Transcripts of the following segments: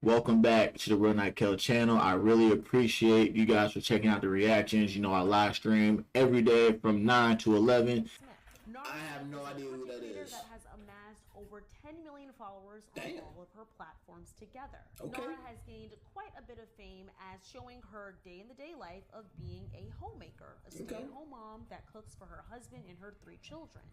Welcome back to the Real Nykel channel. I really appreciate you guys for checking out the reactions. You know, I live stream every day from 9 to 11. I have no idea who that is. That has amassed over 10 million followers on all of her platforms together. Okay. Nara has gained quite a bit of fame as showing her day-in-the-day life of being a homemaker, a stay-at-home mom that cooks for her husband and her 3 children.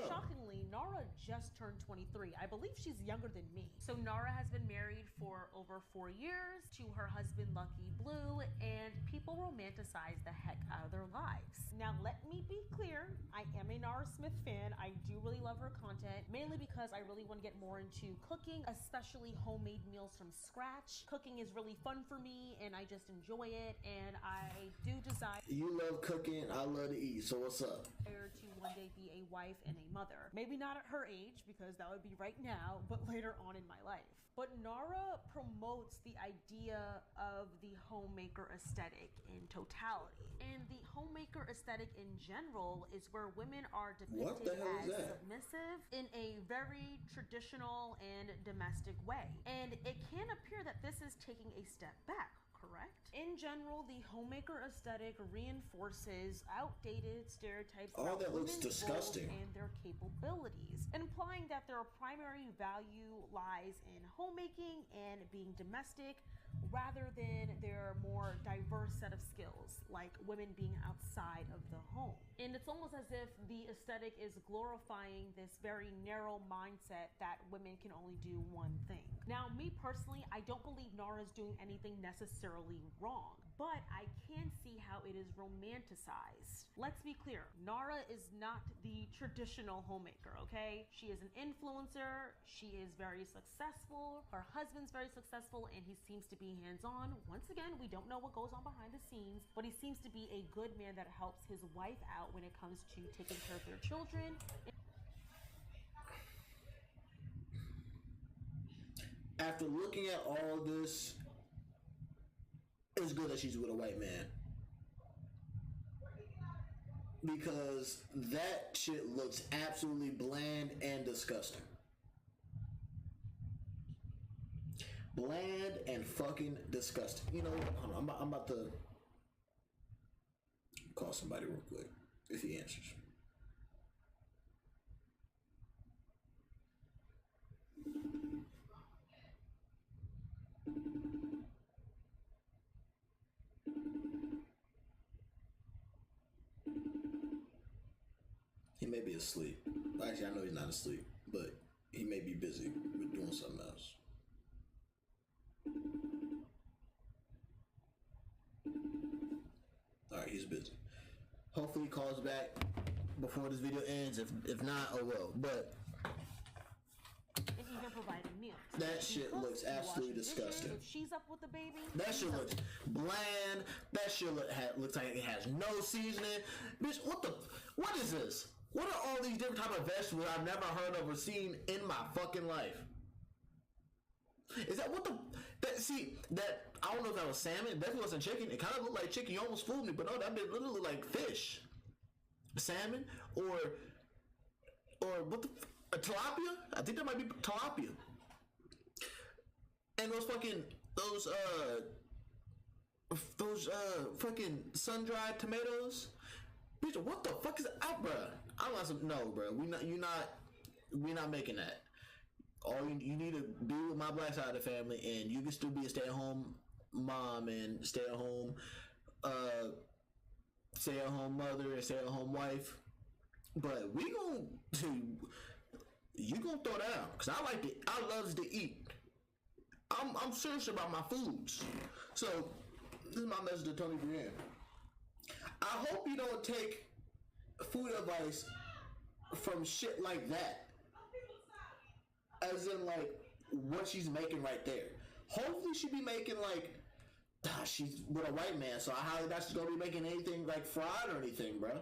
Shockingly, Nara just turned 23. I believe she's younger than me. So Nara has been married for over 4 years to her husband Lucky Blue, and people romanticize the heck out of their lives. Now, let me be clear, I am a Nara Smith fan. I do really love her content, mainly because I really want to get more into cooking, especially homemade meals from scratch. Cooking is really fun for me, and I just enjoy it, and I do desire... You love cooking, I love to eat, so what's up? ...to one day be a wife and a mother. Maybe not at her age, because that would be right now, but later on in my life. But Nara promotes the idea of the homemaker aesthetic in totality. And the homemaker aesthetic in general is where women are depicted as submissive in a very traditional and domestic way. And it can appear that this is taking a step back, correct? In general, the homemaker aesthetic reinforces outdated stereotypes about women's roles and their capabilities, implying that their primary value lies in homemaking and being domestic, rather than their more diverse set of skills, like women being outside of the home. And it's almost as if the aesthetic is glorifying this very narrow mindset that women can only do one thing. Now, me personally, I don't believe Nara's doing anything necessarily wrong, but I can see how it is romanticized. Let's be clear, Nara is not the traditional homemaker, okay? She is an influencer, she is very successful, her husband's very successful, and he seems to be hands-on. Once again, we don't know what goes on behind the scenes, but he seems to be a good man that helps his wife out when it comes to taking care of their children. After looking at all this, it's good that she's with a white man. Because that shit looks absolutely bland and disgusting. Bland and fucking disgusting. You know, hold on, I'm about to call somebody real quick if he answers. He may be asleep. Actually, I know he's not asleep, but he may be busy with doing something else. Alright, he's busy. Hopefully he calls back before this video ends. If not, oh well. But and even providing meals. That shit looks absolutely disgusting. If she's up with the baby, that shit looks bland. That shit looks like it has no seasoning. Bitch, what is this? What are all these different type of vegetables I've never heard of or seen in my fucking life? Is that I don't know if that was salmon. It definitely wasn't chicken. It kind of looked like chicken. You almost fooled me, but no, that bit literally looked like fish. Salmon or what the tilapia? I think that might be tilapia. And those fucking sun-dried tomatoes. Bitch, what the fuck is that, bruh? I'm not some, no, bruh. We're not making that. All you need to be with my black side of the family, and you can still be a stay-at-home mom and stay-at-home mother and stay-at-home wife. But you gonna throw down, cause I loves to eat. I'm serious about my foods. So this is my message to Tony Brienne. I hope you don't take food advice from shit like that. As in, like, what she's making right there. Hopefully she be making, like, she's with a white man, so I highly doubt she's gonna be making anything, like, fried or anything, bro.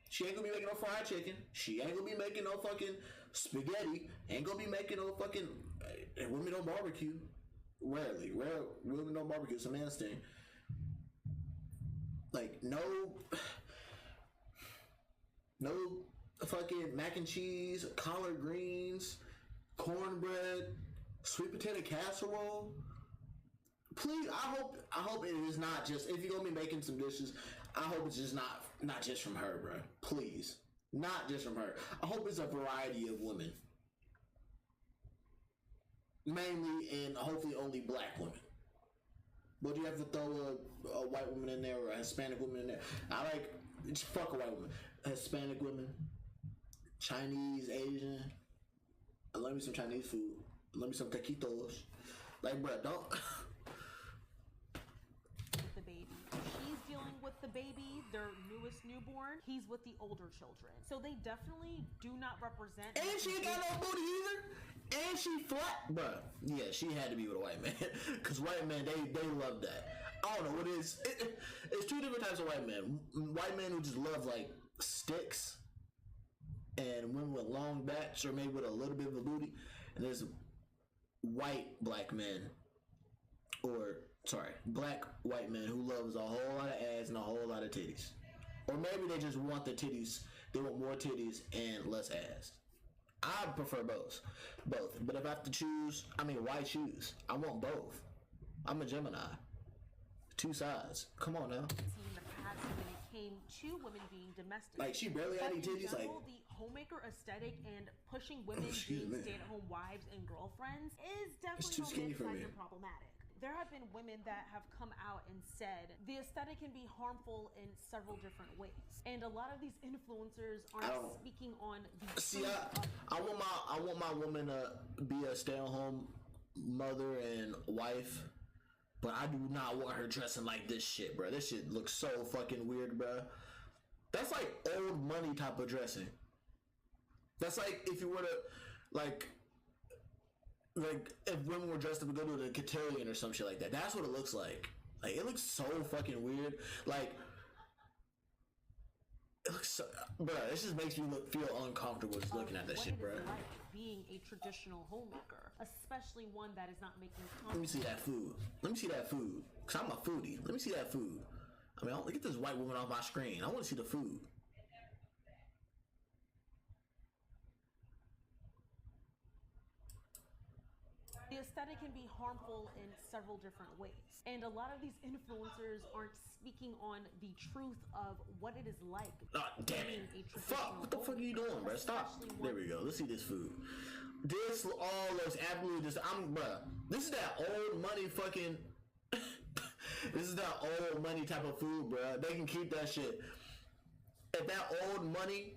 She ain't gonna be making no fried chicken. She ain't gonna be making no fucking spaghetti. Ain't gonna be making no fucking... women don't barbecue. Rarely. Women don't barbecue. It's a man's thing. Like, no fucking mac and cheese, collard greens, cornbread, Sweet potato casserole. Please, I hope it is not just, if you're gonna be making some dishes, I hope it's just not just from her, bro. Please, not just from her. I hope it's a variety of women, mainly and hopefully only black women. But you have to throw a white woman in there or a Hispanic woman in there. I like, just fuck a white woman, Hispanic women, Chinese, Asian. I love me some Chinese food. I love me some taquitos. Like, bro, don't. The baby. She's dealing with the baby, their newest newborn. He's with the older children. So they definitely do not represent. And she ain't got no booty either. And she flat, bruh. Yeah, she had to be with a white man, cause white men they love that. I don't know what it is. It's two different types of white men. White men who just love like sticks, and women with long backs or maybe with a little bit of a booty. And there's white black men, or sorry, black white men who loves a whole lot of ass and a whole lot of titties, or maybe they just want the titties. They want more titties and less ass. I prefer both. But if I have to choose, I mean, why choose? I want both. I'm a Gemini. Two sides. Come on now. In the past, when it came to women being domestic, Like, she barely had any but in titties. general, Like, the homemaker aesthetic and pushing women excuse being me. stay-at-home wives and girlfriends is It's definitely too skinny for romanticized me. and problematic. There have been women that have come out and said the aesthetic can be harmful in several different ways, and a lot of these influencers aren't speaking on the see, truth I want my woman to be a stay-at-home mother and wife, but I do not want her dressing like this shit, bro. This shit looks so fucking weird, bro. That's like old money type of dressing. That's like if you were to like if women were dressed up to go to the cotillion or some shit like that. That's what it looks like. Like, it looks so fucking weird. Like, it looks so, bro. This just makes me feel uncomfortable just looking at that shit, bro. What it is like being a traditional homemaker, especially one that is not making Let me content. see that food. Let me see that food. Cause I'm a foodie. Let me see that food. I mean, get this white woman off my screen. I want to see the food. The aesthetic can be harmful in several different ways, and a lot of these influencers aren't speaking on the truth of what it is like. Oh, damn it. Fuck. What the fuck are you doing, bro? Stop. There we go. Let's see this food. This all looks absolutely just. Bruh. This is that old money fucking. This is that old money type of food, bruh. They can keep that shit. If that old money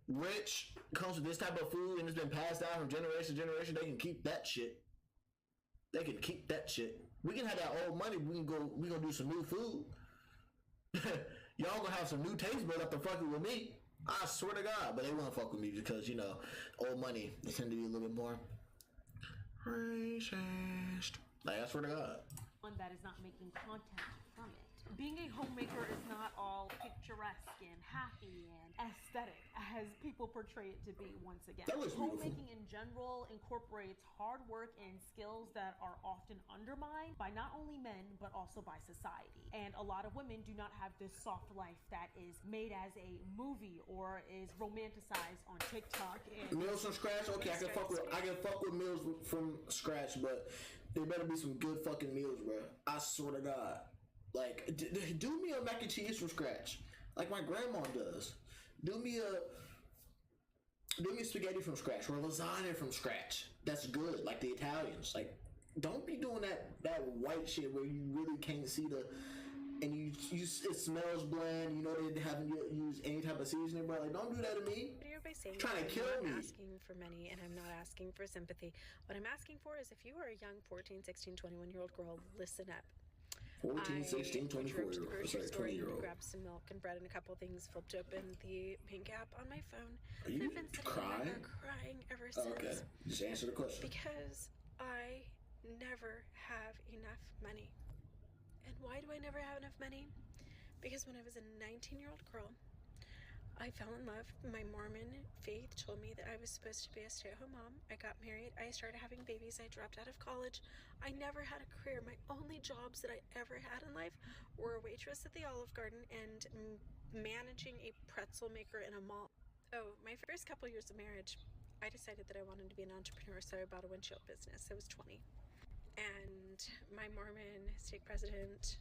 rich comes with this type of food and it's been passed down from generation to generation, they can keep that shit. They can keep that shit. We can have that old money. We gonna do some new food. Y'all gonna have some new taste buds after fucking with me. I swear to God. But they won't fuck with me because, you know, old money, they tend to be a little bit more racist. Like, I swear to God. One that is not making content from it. Being a homemaker is not all picturesque and happy and aesthetic as people portray it to be once again. That looks beautiful. Homemaking in general incorporates hard work and skills that are often undermined by not only men but also by society. And a lot of women do not have this soft life that is made as a movie or is romanticized on TikTok. And Meals from scratch? Okay, I can fuck with meals from scratch, but there better be some good fucking meals, bro. I swear to God. Like, do me a mac and cheese from scratch, like my grandma does. Do me spaghetti from scratch or lasagna from scratch. That's good, like the Italians. Like, don't be doing that white shit where you really can't see and it smells bland. You know they haven't used any type of seasoning, bro. Like, don't do that to me. By saying You're trying to kill me. I'm not asking for money and I'm not asking for sympathy. What I'm asking for is if you are a young 14, 16, 21-year-old girl, listen up. 14, 16, 24-year-old. Sorry, 20-year-old. Grabbed some milk and bread and a couple things, flipped open the pink app on my phone. Are you I've been sitting crying? there crying ever since. Okay, just answer the question. Because I never have enough money. And why do I never have enough money? Because when I was a 19-year-old girl, I fell in love. My Mormon faith told me that I was supposed to be a stay-at-home mom. I got married. I started having babies. I dropped out of college. I never had a career. My only jobs that I ever had in life were a waitress at the Olive Garden and managing a pretzel maker in a mall. Oh, my first couple years of marriage, I decided that I wanted to be an entrepreneur, so I bought a windshield business. I was 20. And my Mormon stake president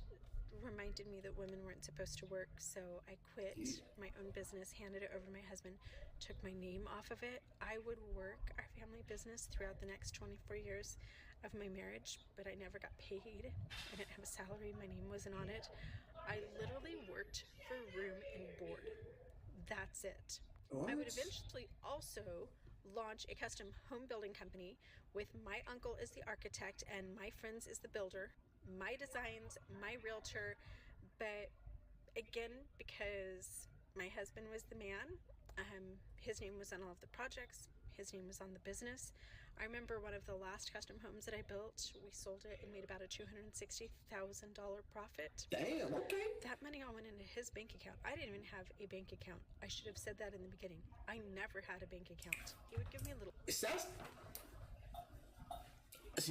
reminded me that women weren't supposed to work, so I quit my own business, handed it over to my husband, took my name off of it. I would work our family business throughout the next 24 years of my marriage, but I never got paid. I didn't have a salary, my name wasn't on it. I literally worked for room and board. That's it. What? I would eventually also launch a custom home building company with my uncle as the architect and my friends as the builder, my designs, my realtor. But again, because my husband was the man, his name was on all of the projects, his name was on the business. I remember one of the last custom homes that I built, we sold it and made about a $260,000 profit. Damn, okay. That money all went into his bank account. I didn't even have a bank account. I should have said that in the beginning. I never had a bank account. He would give me a little.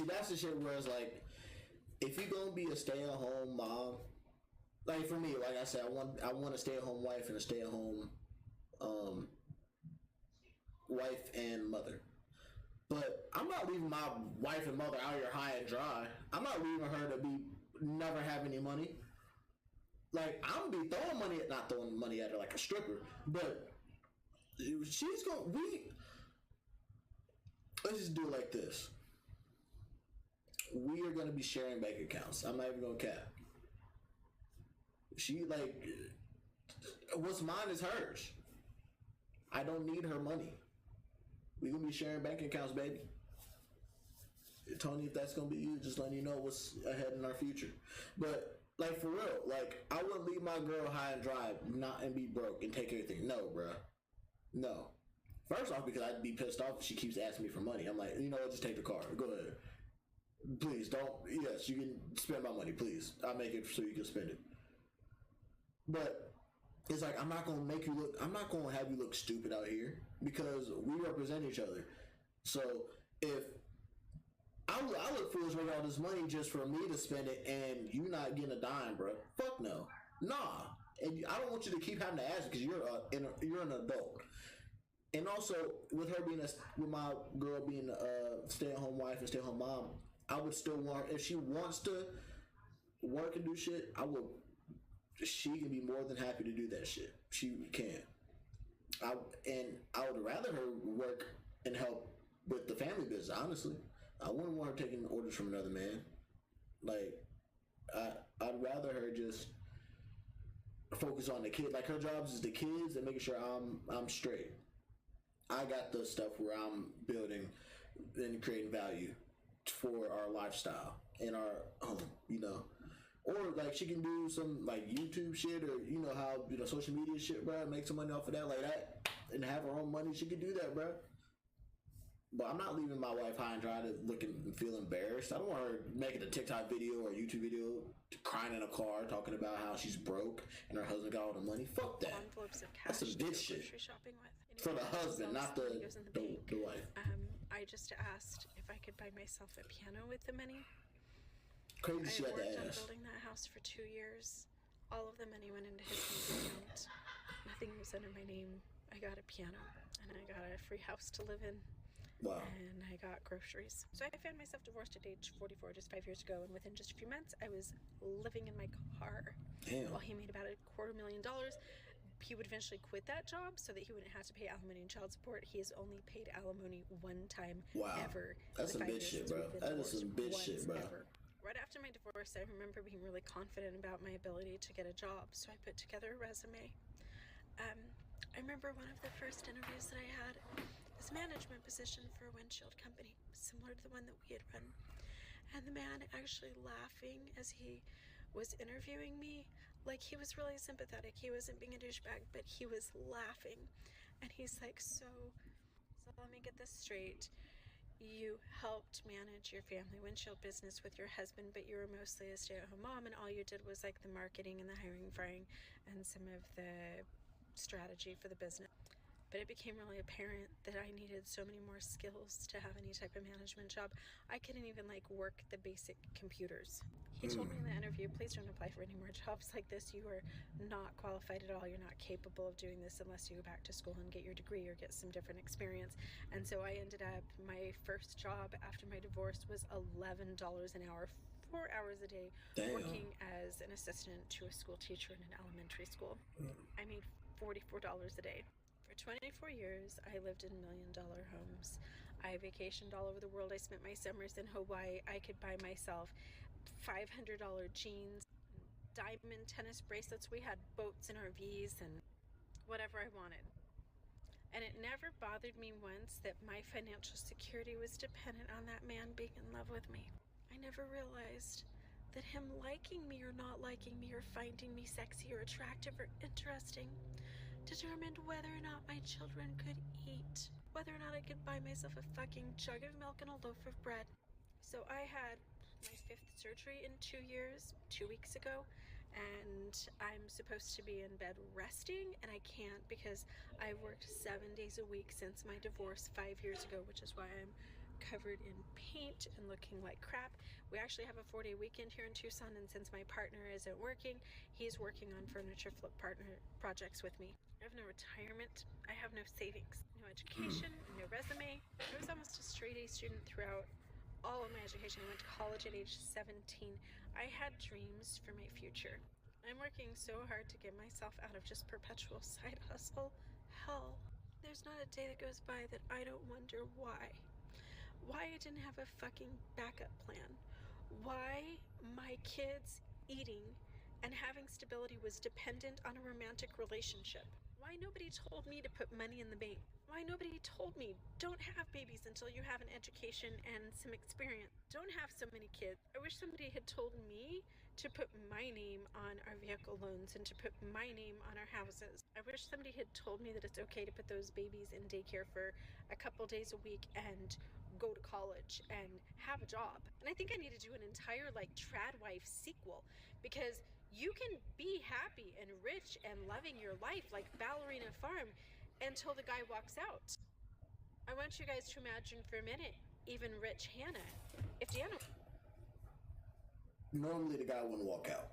That's the shit where it's like, if you're gonna be a stay-at-home mom, like for me, like I said, I want a stay-at-home wife and a stay-at-home wife and mother. But I'm not leaving my wife and mother out here high and dry. I'm not leaving her to be never have any money. Like, I'm gonna be not throwing money at her like a stripper, but she's gonna let's just do it like this. We are gonna be sharing bank accounts. I'm not even gonna cap. She like what's mine is hers. I don't need her money. We gonna be sharing bank accounts, baby. Tony, if that's gonna be you, just letting you know what's ahead in our future. But like for real, like I wouldn't leave my girl high and dry, not and be broke and take everything. No, bruh. No. First off, because I'd be pissed off if she keeps asking me for money. I'm like, you know what, just take the car. Go ahead. Please don't. Yes, you can spend my money, please. I'll make it so you can spend it. But it's like I'm not gonna have you look stupid out here because we represent each other. So if I look foolish making all this money just for me to spend it and you not getting a dime, bro. Fuck no. Nah. And I don't want you to keep having to ask because you're an adult. And also with her being with my girl being a stay-at-home wife and stay-at-home mom, I would still want, if she wants to work and do shit, she can be more than happy to do that shit. She can. I would rather her work and help with the family business, honestly. I wouldn't want her taking orders from another man. Like, I'd rather her just focus on the kid. Like, her job is the kids and making sure I'm straight. I got the stuff where I'm building and creating value for our lifestyle in our home, you know. Or like she can do some like YouTube shit or how social media shit, bro. Make some money off of that like that and have her own money. She could do that, bro. But I'm not leaving my wife high and dry to look and feel embarrassed. I don't want her making a TikTok video or a YouTube video crying in a car talking about how she's broke and her husband got all the money. Fuck that. Envelopes of cash. That's some bitch shit. Shopping with. For the husband, not the wife. I just asked if I could buy myself a piano with the money. Crazy shit I at worked the on ass. building that house for 2 years. All of the money went into his bank account. Nothing was under my name. I got a piano and I got a free house to live in. Wow. And I got groceries. So I found myself divorced at age 44 just 5 years ago, and within just a few months I was living in my car. Damn. While he made about $250,000. He would eventually quit that job so that he wouldn't have to pay alimony and child support. He has only paid alimony one time ever. That's some bitch shit, bro. That is some bitch shit, bro. Right after my divorce, I remember being really confident about my ability to get a job, so I put together a resume. I remember one of the first interviews that I had was a management position for a windshield company, similar to the one that we had run. And the man actually laughing as he was interviewing me, like he was really sympathetic. He wasn't being a douchebag, but he was laughing. And he's like, so let me get this straight. You helped manage your family windshield business with your husband, but you were mostly a stay-at-home mom, and all you did was like the marketing and the hiring, firing, and some of the strategy for the business. but it became really apparent that I needed so many more skills to have any type of management job. I couldn't even like work the basic computers. He told me in the interview, please don't apply for any more jobs like this. You are not qualified at all. You're not capable of doing this unless you go back to school and get your degree or get some different experience. And so I ended up, my first job after my divorce was $11 an hour, 4 hours a day, working as an assistant to a school teacher in an elementary school. I made $44 a day. For 24 years, I lived in $1,000,000 homes. I vacationed all over the world. I spent my summers in Hawaii. I could buy myself $500 jeans, diamond tennis bracelets. We had boats and RVs and whatever I wanted. And it never bothered me once that my financial security was dependent on that man being in love with me. I never realized that him liking me or not liking me or finding me sexy or attractive or interesting determined whether or not my children could eat, whether or not I could buy myself a fucking jug of milk and a loaf of bread. So I had my 5th surgery in 2 years, 2 weeks ago, and I'm supposed to be in bed resting, and I can't because I worked 7 days a week since my divorce 5 years ago, which is why I'm covered in paint and looking like crap. We actually have a 4-day weekend here in Tucson, and since my partner isn't working, he's working on furniture flip partner projects with me. I have no retirement. I have no savings, no education, no resume. I was almost a straight A student throughout all of my education. I went to college at age 17. I had dreams for my future. I'm working so hard to get myself out of just perpetual side hustle hell. There's not a day that goes by that I don't wonder why. Why I didn't have a fucking backup plan. Why my kids eating and having stability was dependent on a romantic relationship. Why nobody told me to put money in the bank. Why nobody told me, don't have babies until you have an education and some experience. Don't have so many kids. I wish somebody had told me to put my name on our vehicle loans and to put my name on our houses. I wish somebody had told me that it's okay to put those babies in daycare for a couple days a week and go to college and have a job. And I think I need to do an entire like trad wife sequel, because you can be happy and rich and loving your life like Ballerina Farm until the guy walks out. I want you guys to imagine for a minute, even rich Hannah, if Deanna Normally the guy wouldn't walk out.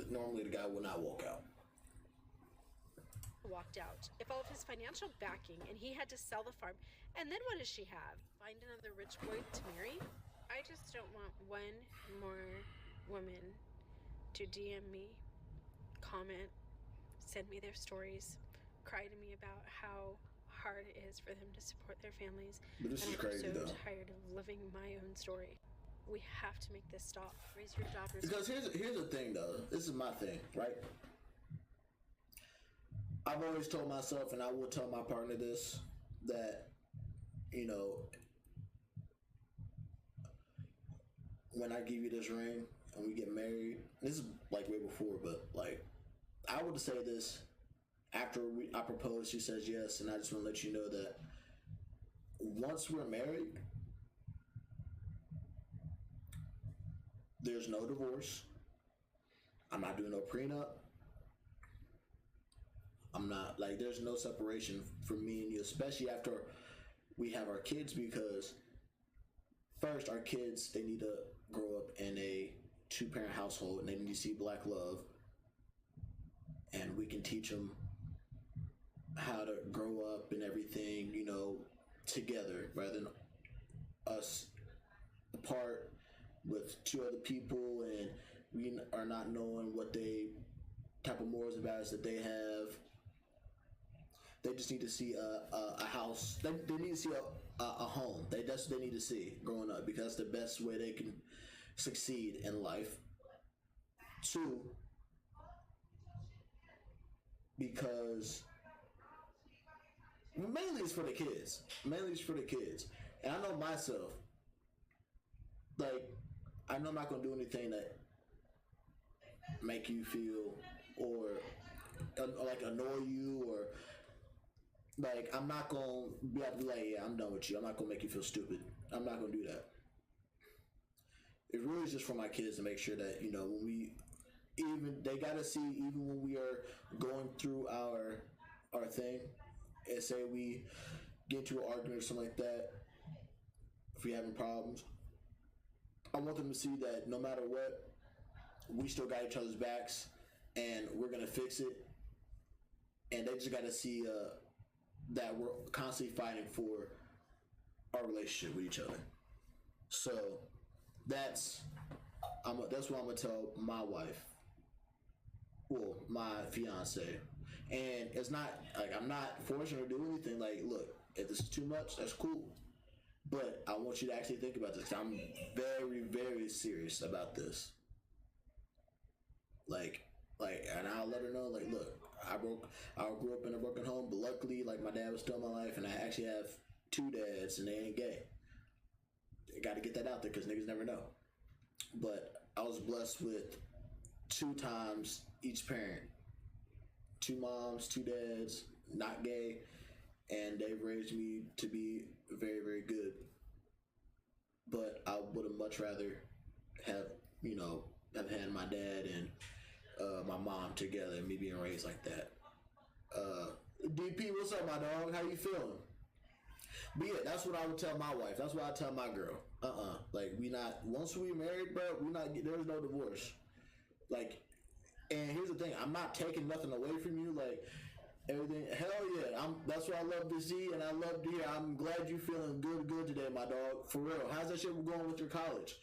Normally the guy would not walk out. walked out, if all of his financial backing and he had to sell the farm, and then what does she have? Find another rich boy to marry? I just don't want one more woman to DM me, comment, send me their stories, cry to me about how hard it is for them to support their families. But this is And I'm crazy, so though. tired of living my own story. We have to make this stop. Raise your daughters. Because here's the thing, though. This is my thing, right? I've always told myself, and I will tell my partner this, that, you know, when I give you this ring and we get married, this is like way before, but like, I would say this after I propose, she says yes, and I just want to let you know that once we're married, there's no divorce. I'm not doing no prenup. I'm not, like, there's no separation for me and you, especially after we have our kids, because first, our kids, they need to grow up in a 2-parent household, and they need to see black love, and we can teach them how to grow up and everything, you know, together, rather than us apart with 2 other people, and we are not knowing what type of morals and values that they have. They just need to see a house. They need to see a home. That's what they need to see growing up, because that's the best way they can succeed in life. 2, because mainly it's for the kids. Mainly it's for the kids. And I know myself, like, I know I'm not going to do anything that make you feel or like annoy you, or like, I'm not going to be able to be like, yeah, I'm done with you. I'm not going to make you feel stupid. I'm not going to do that. It really is just for my kids to make sure that, you know, when they got to see, even when we are going through our thing, and say we get into an argument or something like that, if we having problems, I want them to see that no matter what, we still got each other's backs, and we're gonna fix it. And they just gotta see that we're constantly fighting for our relationship with each other. So that's what I'm gonna tell my wife, well, my fiance. And it's not like I'm not forcing her to do anything. Like, look, if this is too much, that's cool. But I want you to actually think about this, because I'm very, very serious about this. Like, and I'll let her know, like, look, I grew up in a broken home, but luckily, like, my dad was still in my life, and I actually have 2 dads, and they ain't gay. I got to get that out there, because niggas never know. But I was blessed with 2 times each parent. 2 moms, 2 dads, not gay, and they've raised me to be very, very good. But I would have much rather have had my dad and my mom together, and me being raised like that. DP, what's up, my dog? How you feeling? But yeah, that's what I would tell my wife. That's what I tell my girl. Like, we not, once we married, bro, there's no divorce. Like, and here's the thing, I'm not taking nothing away from you. Like, everything, hell yeah, that's what I love to see, and I love to hear. I'm glad you feeling good today, my dog. For real. How's that shit going with your college?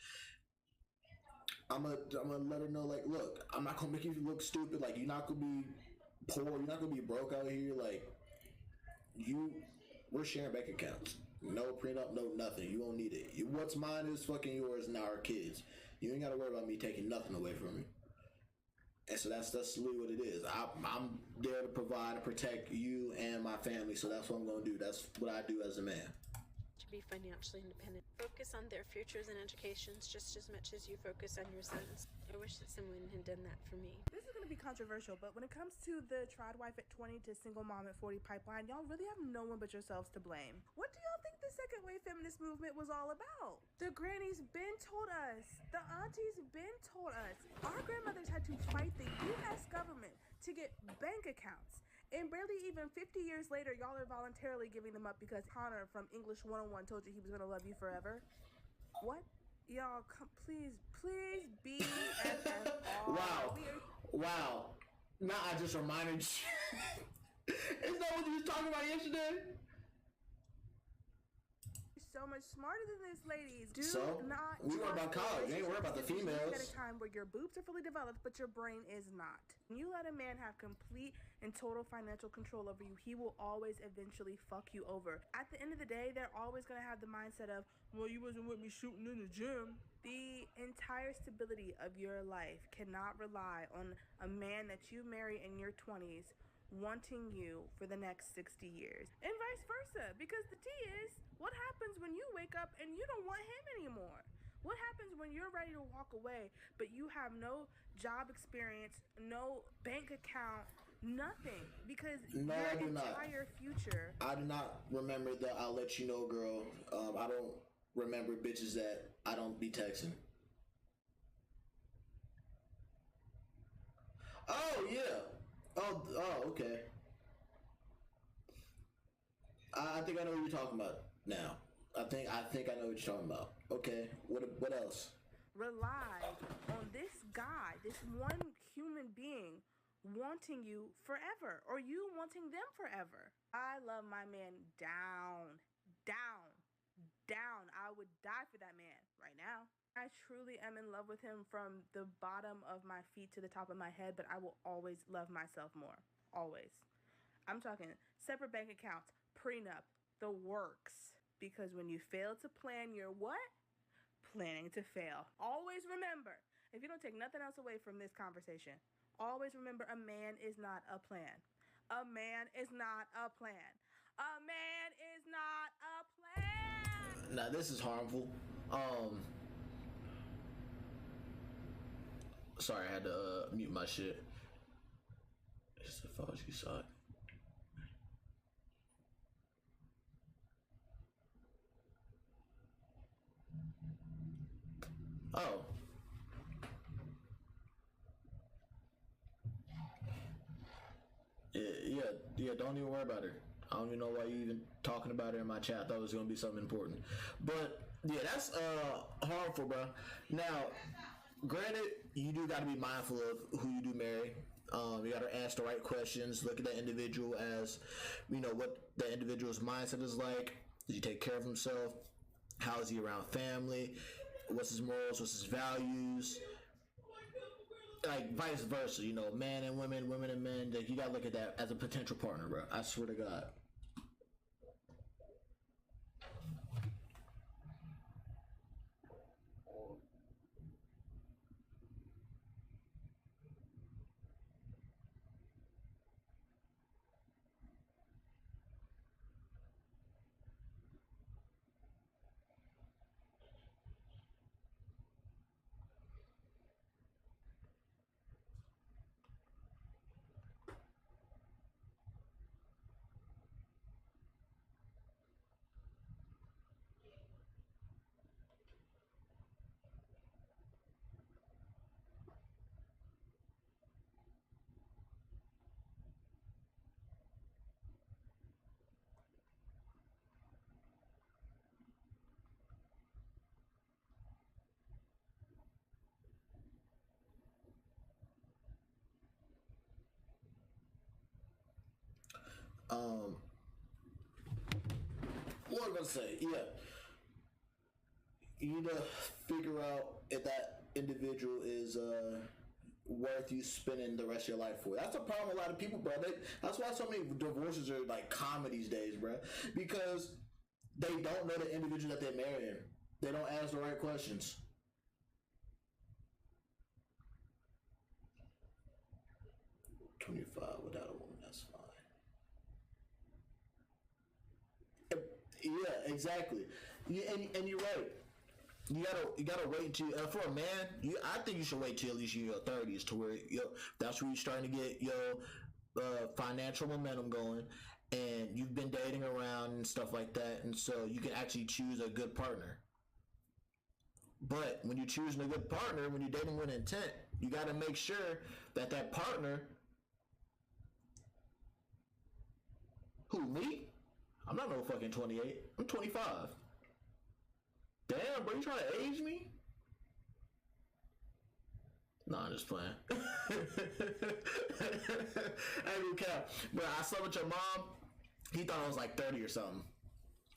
I'm gonna let her know, like, look, I'm not gonna make you look stupid. Like, you're not gonna be poor. You're not gonna be broke out here. Like, we're sharing bank accounts. No prenup, no nothing. You won't need it. What's mine is fucking yours, and our kids. You ain't gotta worry about me taking nothing away from you. And so that's literally what it is. I'm there to provide and protect you and my family. So that's what I'm gonna do. That's what I do as a man. To be financially independent. Focus on their futures and educations just as much as you focus on your sons. I wish that someone had done that for me. This is going to be controversial, but when it comes to the tried wife at 20 to single mom at 40 pipeline, y'all really have no one but yourselves to blame. What do y'all think the second wave feminist movement was all about? The grannies been told us. The aunties been told us. Our grandmothers had to fight the U.S. government to get bank accounts. And barely even 50 years later, y'all are voluntarily giving them up because Connor from English 101 told you he was going to love you forever. What? Y'all, please be Wow. Wow. Now I just reminded you. Is that what you was talking about yesterday? So much smarter than this, ladies. Not we worry about college. You ain't worried about the females. At a time where your boobs are fully developed, but your brain is not. When you let a man have complete and total financial control over you, he will always eventually fuck you over. At the end of the day, they're always going to have the mindset of, well, you wasn't with me shooting in the gym. The entire stability of your life cannot rely on a man that you marry in your 20s wanting you for the next 60 years, and vice versa, because the tea is, what happens when you wake up and you don't want him anymore? What happens when you're ready to walk away, but you have no job experience, no bank account, nothing, because your entire future... I do not remember the I'll let you know, girl. I don't remember bitches that I don't be texting. Oh, yeah. Oh, okay. I think I know what you're talking about now. I think I know what you're talking about. Okay, what else? Rely on this guy, this one human being wanting you forever, or you wanting them forever. I love my man down. I would die for that man right now. I truly am in love with him from the bottom of my feet to the top of my head, but I will always love myself more. Always. I'm talking separate bank accounts, prenup, the works. Because when you fail to plan, you're what? Planning to fail. Always remember, if you don't take nothing else away from this conversation, always remember, a man is not a plan. A man is not a plan. A man is not a plan. Now this is harmful. Sorry, I had to mute my shit. It's the fault you saw it. Oh. Yeah, don't even worry about her. I don't even know why you even talking about it in my chat. I thought it was gonna be something important, but yeah, that's harmful, bro. Now, granted, you do got to be mindful of who you do marry. You got to ask the right questions. Look at that individual as, what the individual's mindset is like. Does he take care of himself? How is he around family? What's his morals? What's his values? Like vice versa, man and women, women and men. Like, you gotta look at that as a potential partner, bro. I swear to God. What am I gonna say? Yeah, you need to figure out if that individual is worth you spending the rest of your life for. That's the problem with a lot of people, bro. That's why so many divorces are like common these days, bro. Because they don't know the individual that they're marrying. They don't ask the right questions. $25 without a woman, that's fine. Yeah, exactly. And you're right. You gotta wait till for a man. I think you should wait till at least your 30s to where that's where you're starting to get your financial momentum going, and you've been dating around and stuff like that, and so you can actually choose a good partner. But when you're choosing a good partner, when you're dating with intent, you got to make sure that that partner, who me? I'm not no fucking 28. I'm 25. Damn, bro, you trying to age me? Nah, I'm just playing. I ain't cap. Bro, I slept with your mom. He thought I was like 30 or something.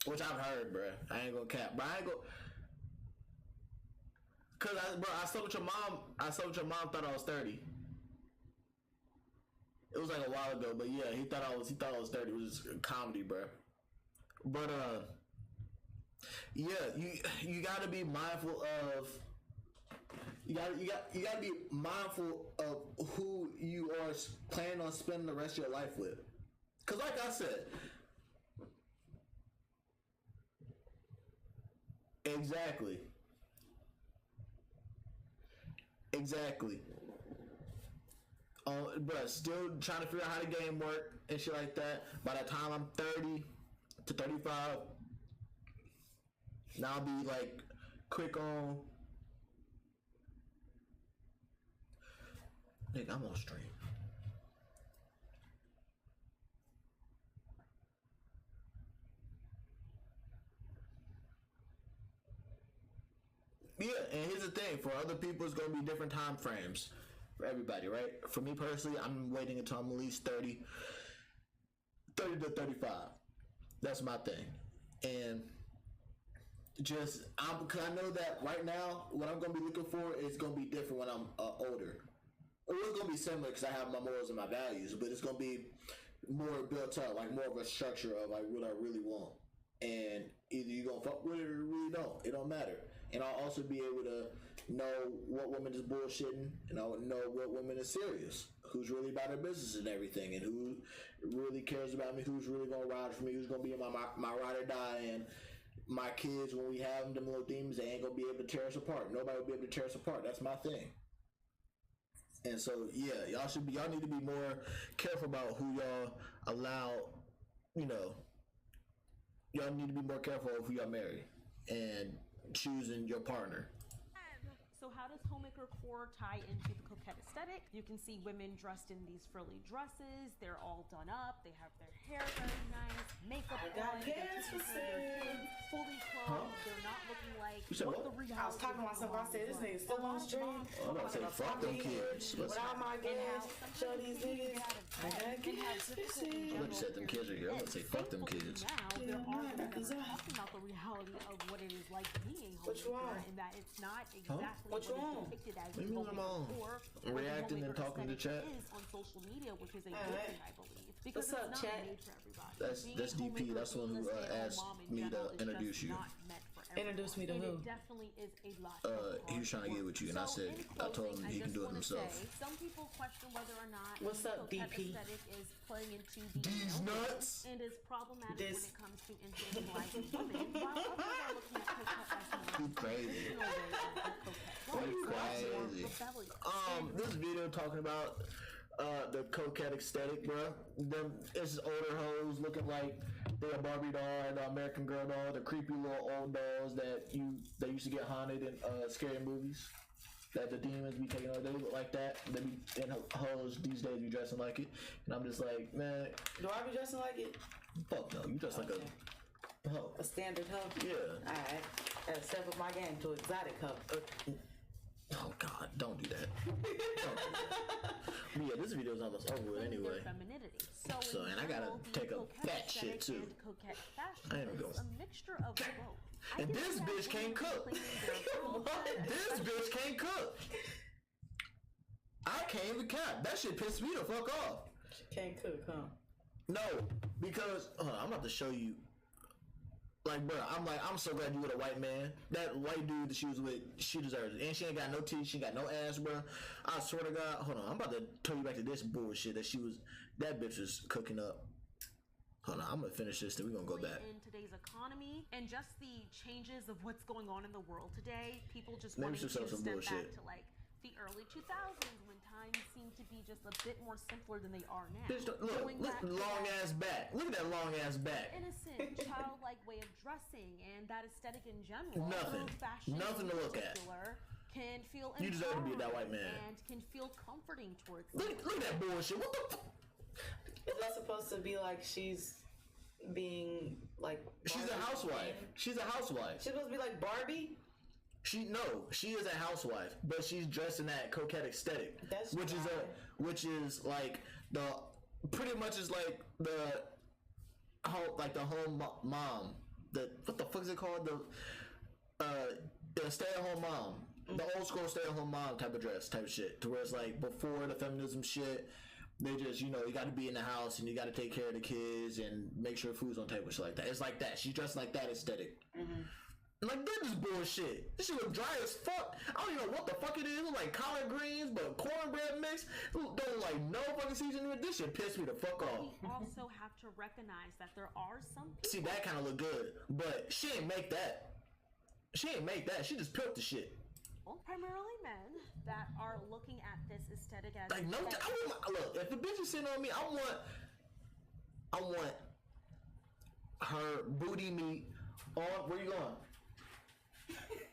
Which I've heard, bro. I ain't gonna cap. Bro, I ain't gonna... Cause I slept with your mom. Thought I was 30. It was like a while ago, but yeah, he thought I was 30. It was just comedy, bro. But yeah, you gotta be mindful of. You gotta be mindful of who you are planning on spending the rest of your life with. Cause like I said, exactly. But still trying to figure out how the game work and shit like that. By the time I'm 30 to 35, now I'll be like quick on. Nigga, I'm on stream. Yeah, and here's the thing: for other people, it's gonna be different time frames. For everybody, right? For me personally, I'm waiting until I'm at least 30 to 35. That's my thing. And because I know that right now, what I'm going to be looking for is going to be different when I'm older. Or it's going to be similar because I have my morals and my values, but it's going to be more built up, like more of a structure of like what I really want. And either you're going to fuck with it or you really don't. It don't matter. And I'll also be able to know what woman is bullshitting, and I'll know what woman is serious, who's really about her business and everything, and who really cares about me, who's really gonna ride for me, who's gonna be my ride or die. And my kids, when we have them little demons, they ain't gonna be able to tear us apart. Nobody will be able to tear us apart. That's my thing. And so yeah, y'all need to be more careful about who y'all allow. Y'all need to be more careful of who y'all marry and choosing your partner. So how does homemaker core tie into the coquette aesthetic? You can see women dressed in these frilly dresses. They're all done up. They have their hair very nice, makeup on, they're taking care of their kids, fully clothed. They're not looking like You said what what? the reality I was talking to myself. I said, this nigga still on the stream. I'm about to say, fuck them kids. Without my gas, show these niggas. I got gas. I look said them kids are here. I'm gonna say fuck them kids. Now there are women that are talking about the reality of what it is like being homemaker, and that it's not exactly what is depicted as Maybe I'm on. I'm reacting and talking to chat. Is on social media, which is a good thing, I believe, because What's up, it's not chat? made for everybody. That's DP. That's the one who asked me to introduce you. Introduce me to who? It definitely is a lot. He was trying to get with you, and I said, I told him he can do it himself. Some people question whether or not What's up, coquette DP? aesthetic is playing into the These nuts. and is problematic This. when it comes to infantilizing women, while others are looking at coquette as more You crazy. You crazy. This video talking about the coquette aesthetic, bro. Them it's older hoes looking like they're a Barbie doll, the American Girl doll, the creepy little old dolls that used to get haunted in scary movies. That the demons be taking over. They look like that. They be and hoes these days be dressing like it. And I'm just like, man, Do I be dressing like it? fuck no. You dress like a hoe. A standard hoe? Yeah. Alright. Gotta step up my game to exotic hoe. Oh God, don't do that. Don't do that. But yeah, this video is almost over with anyway. Femininity. So, and I gotta take a fat shit too. Coquette fashion I ain't gonna is go. a mixture of both. I And can this see bitch how can't women cook. claiming their full set, This bitch can't cook. I can't even count. That shit pissed me the fuck off. Can't cook, huh? No, because I'm about to show you. Like, bro, I'm so glad you with a white man. That white dude that she was with, she deserves it. And she ain't got no teeth, she ain't got no ass, bro. I swear to God, hold on, I'm about to turn you back to this bullshit that bitch was cooking up. Hold on, I'm gonna finish this, then we gonna go back. in today's economy and just the changes of what's going on in the world today, people just Maybe wanting to she'll step sell some back bullshit. to like the early 2000s when times seem to be just a bit more simpler than they are now. Bitch, look, Going back to long that ass back. Look at that long ass back. innocent, childlike way of dressing and that aesthetic in general. Nothing. Fashion Nothing to in look at. particular can feel You deserve to be that white man. and can feel comforting towards Look at that bullshit. What the fuck? Is that supposed to be like she's being like She's a Barbie? housewife. She's a housewife. She's supposed to be like Barbie? She is a housewife, but she's dressed in that coquette aesthetic, That's which is like the pretty much is like the home mom. What the fuck is it called? The stay-at-home mom, the old school stay-at-home mom type of dress, type of shit. To where it's like before the feminism shit, they just you got to be in the house and you got to take care of the kids and make sure food's on the table, shit like that. It's like that. She's dressed like that aesthetic. Like, this is bullshit. This shit look dry as fuck. I don't even know what the fuck it is. It look like collard greens, but cornbread mix. Don't look like no fucking seasoning. This shit pissed me the fuck off. we also have to recognize that there are some people See, that kind of look good, but she ain't make that. She ain't make that. She just built the shit. primarily men that are looking at this aesthetic as Like, no, look, if the bitch is sitting on me, I want her booty meat on. Where you going?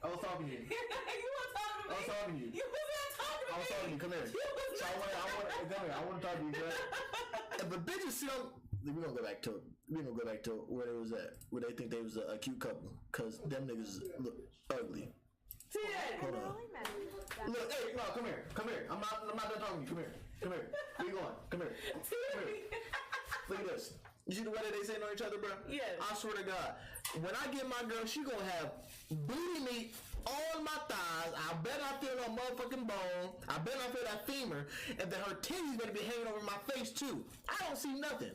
I was talking to you. You want to talk to me? I was talking to you. You was not talking to me. I was talking to you. Come here. So I want to talk to you. Girl. If the bitches sit on, we're gonna go back to where they was at, where they think they was a cute couple, cause them niggas look ugly. See that? Hold on. primarily men that Look, hey, no, come here. I'm not done talking to you. Come here. Where you going? Come here. Look at this. You see the way that they sitting on each other, bro? Yes. I swear to God, when I get my girl, she gonna have booty meat on my thighs. I bet I feel no motherfucking bone. I bet I feel that femur. And then her titties better be hanging over my face too. I don't see nothing.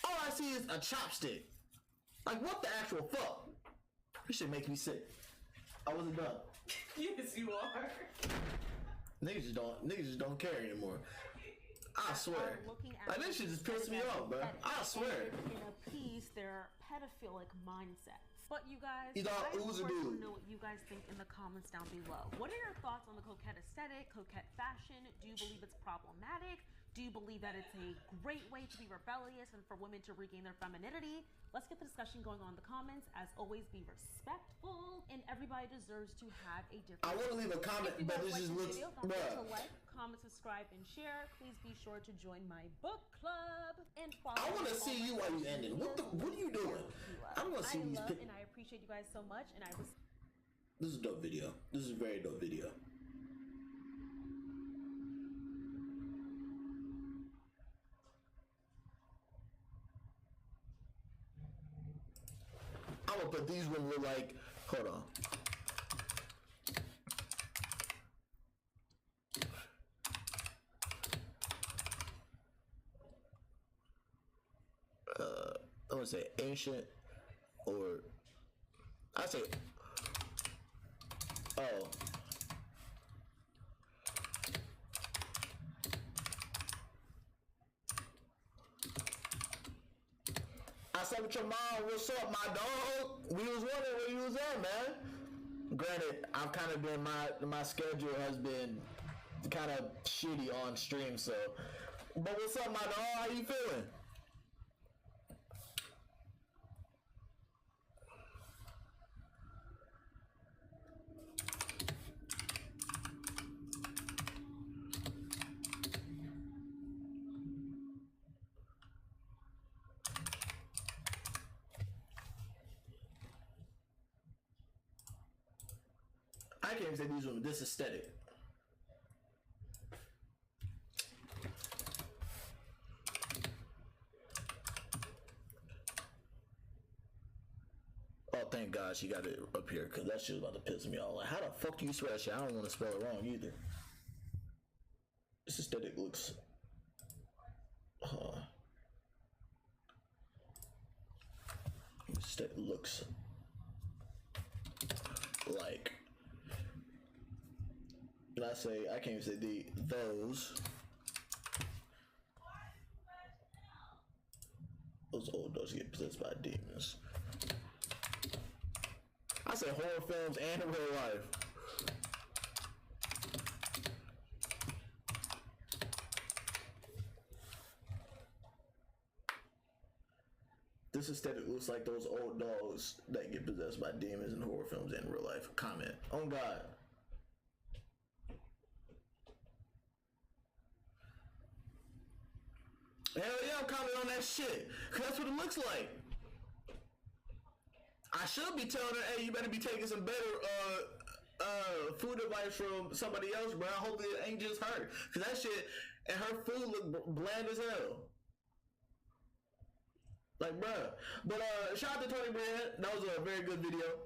All I see is a chopstick. Like, what the actual fuck? This shit makes me sick. I wasn't done. Yes, you are. Niggas just don't care anymore. I swear. looking at Like, this shit just pissed me off, bro. I swear. and appease their pedophilic mindsets. But you guys, He's all I of ooze a course dude. want to know what you guys think in the comments down below. What are your thoughts on the coquette aesthetic, coquette fashion? Do you believe it's problematic? Do you believe that it's a great way to be rebellious and for women to regain their femininity? Let's get the discussion going on in the comments. As always, be respectful, and everybody deserves to have a different. I want to leave a comment, if you but guys this like just this looks. video, don't forget to like, comment, subscribe, and share. Please be sure to join my book club and follow. I want to see you while you ending. What are you doing? I want to see these pictures. And I appreciate you guys so much, and I was. This is a dope video. This is a very dope video. I'm gonna put these ones look like. Hold on. I want to say ancient, or I say. Oh. I said with your mom, what's up, my dog? We was wondering where you was at, man. Granted, I've kind of been, my schedule has been kind of shitty on stream, so. But what's up, my dog? How you feeling? I can't even say these women this aesthetic. Oh, thank God she got it up here, because that shit was about to piss me off. Like, how the fuck do you spell that shit? I don't want to spell it wrong either. This aesthetic looks. This aesthetic looks like. And I say, I can't even say those old dogs get possessed by demons. I say horror films and real life. This aesthetic looks like those old dogs that get possessed by demons in horror films and real life. Comment. Oh God. Hell yeah, I'm commenting on that shit. Cause that's what it looks like. I should be telling her, hey, you better be taking some better food advice from somebody else, bro. Hopefully it ain't just her. Cause that shit and her food look bland as hell. Like, bruh. But shout out to Tony Brand. That was a very good video.